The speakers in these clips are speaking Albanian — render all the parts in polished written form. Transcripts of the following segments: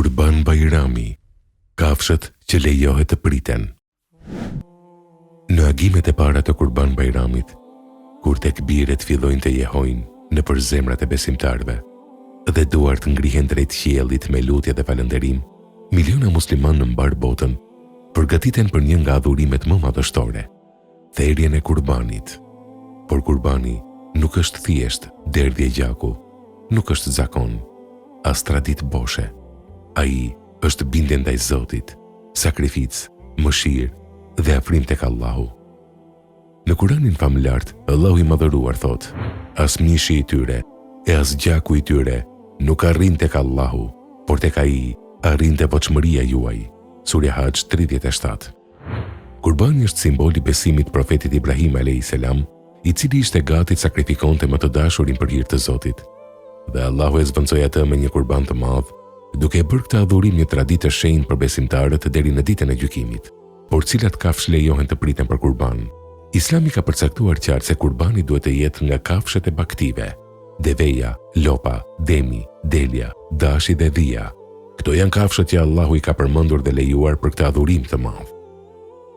Kurban Bajrami, kafshët që lejohet të priten. Në agimet e para të Kurban Bajramit, kur tek biret fillojnë të jehojnë në për zemrat e besimtarve dhe duart ngrihen drejt qiellit me lutje dhe falënderim, miliona musliman në mbar botën përgatiten për një nga adhurimet më madhështore, thërjen e kurbanit. Por kurbani nuk është thjesht derdhje gjaku, nuk është zakon, as tradit boshe. Ai është bindje ndaj Zotit, sakrificë, mëshirë dhe afrim tek Allahu. Në Kuranin famëlart, Allahu i Madhëruar thot: as mishi i tyre e as gjaku i tyre nuk arrin tek Allahu, por tek ai arrin te voçmëria juaj. Surja Hajj 37. Kurbani është simbol i besimit profetit Ibrahim a.s., i cili ishte gati të sakrifikonte më të dashurin për hir të Zotit. Dhe Allahu e zvendçoi atë me një kurban të madh, duke bërë këtë adhurim një traditë të shenjtë për besimtarët deri në ditën e gjykimit. Por cilat kafshë lejohen të priten për kurban? Islami ka përcaktuar qartë se kurbani duhet të jetë nga kafshët e baktive: deveja, lopa, demi, delja, dashi dhe dhia. Këto janë kafshët që Allahu i ka përmendur dhe lejuar për këtë adhurim të madh.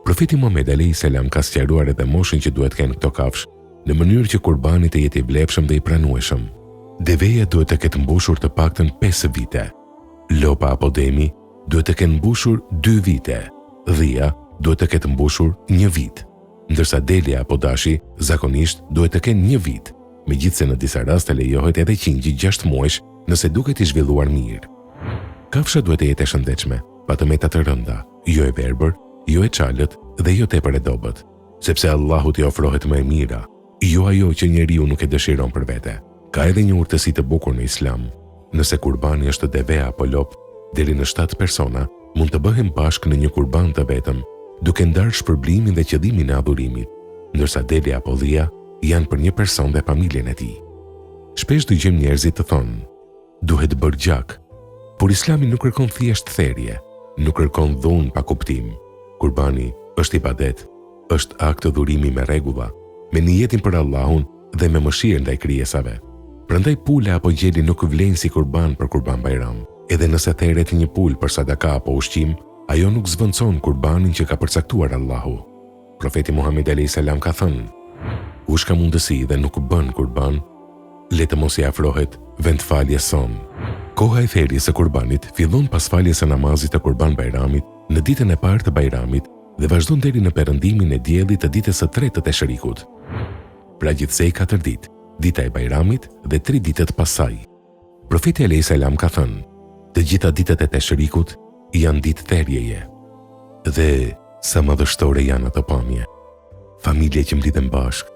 Profeti Muhammed a.s. ka sqaruar edhe moshën që duhet kenë këto kafshë në mënyrë që kurbani të jetë i vlefshëm dhe i pranueshëm. Deveja duhet të ketë mbushur të paktën 5 vite. Lopa apo demi duhet të kenë mbushur 2 vite. Dhia duhet të ketë mbushur 1 vit. Ndërsa delja apo dashi zakonisht duhet të kenë 1 vit, megjithse në disa raste lejohet edhe qingji 6 muajsh nëse duket i zhvilluar mirë. Kafsha duhet të jetë e shëndetshme, pa të meta të rënda, jo e verbër, jo e çalët dhe jo tepër e dobët, sepse Allahu t'i ofrohet më e mira, jo ajo që njeriu nuk e dëshiron për vete. Ka edhe një urtësi të bukur në Islam. Nëse kurbani është deve apo lop, deri në 7 persona mund të bëhen bashkë në një kurban të vetëm, duke ndarë shpërblimin dhe qëllimin e adhurimit, ndërsa delja apo dhia janë për një person dhe familjen e tij. Shpesh dëgjojmë njerëzit të thonë: duhet bërë gjak. Por Islami nuk kërkon thjesht thërje, nuk kërkon dhunë pa kuptim. Kurbani është ibadet, është akt dhurimi me rregulla, me niyetin për Allahun dhe me mëshirë ndaj krijesave. Prandaj pula apo gjeli nuk vlen si kurban për Kurban Bajram. Edhe nëse theret një pul për sadaka apo ushqim, ajo nuk zvendçon kurbanin që ka përcaktuar Allahu. Profeti Muhammed a.s. ka thënë: kush ka mundësi dhe nuk bën kurban, le të mos i afrohet vendfaljes son. Koha e therjes së kurbanit fillon pas faljes së namazit të Kurban Bajramit në ditën e parë të Bajramit dhe vazhdon deri në perëndimin e diellit të ditës së tretë të Shërikut. Pra gjithsej 4 ditë, dita e Bajramit dhe 3 ditët pas saj. Profeti a.s. ka thënë: të gjitha ditët e Teshërikut janë ditë therjeje. Dhe sa madhështore janë ato pamje. Familje që mblidhen bashkë,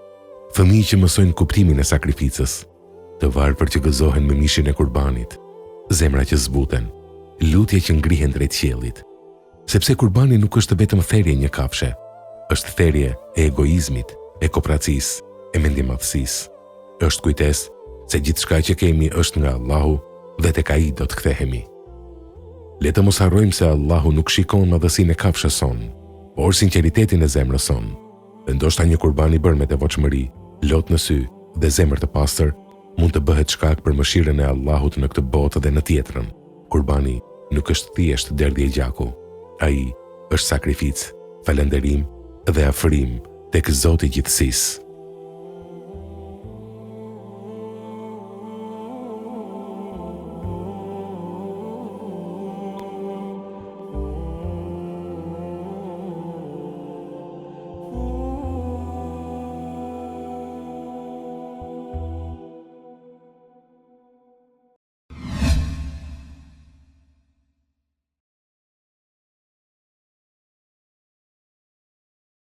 fëmijë që mësojnë kuptimin e sakrificës, të varfër që gëzohen me mishin e kurbanit, zemra që zbuten, lutje që ngrihen drejt qiellit. Sepse kurbani nuk është vetëm therje një kafshe, është therje e egoizmit, e kooperacisë, e mendimadhësisë. Është kujtesë se gjithçka që kemi është nga Allahu dhe tek ai do të kthehemi. Le të mos harrojmë se Allahu nuk shikon madhësinë e kafshës son, por sinqeritetin e zemrës son. Dhe ndoshta një kurban i bërë me devotshmëri, lot në sy dhe zemër të pastër mund të bëhet shkak për mëshirën e Allahut në këtë botë dhe në tjetrën. Kurbani nuk është thjesht derdhje gjaku. Ai është sakrificë, falënderim dhe afrim tek Zoti i gjithësisë.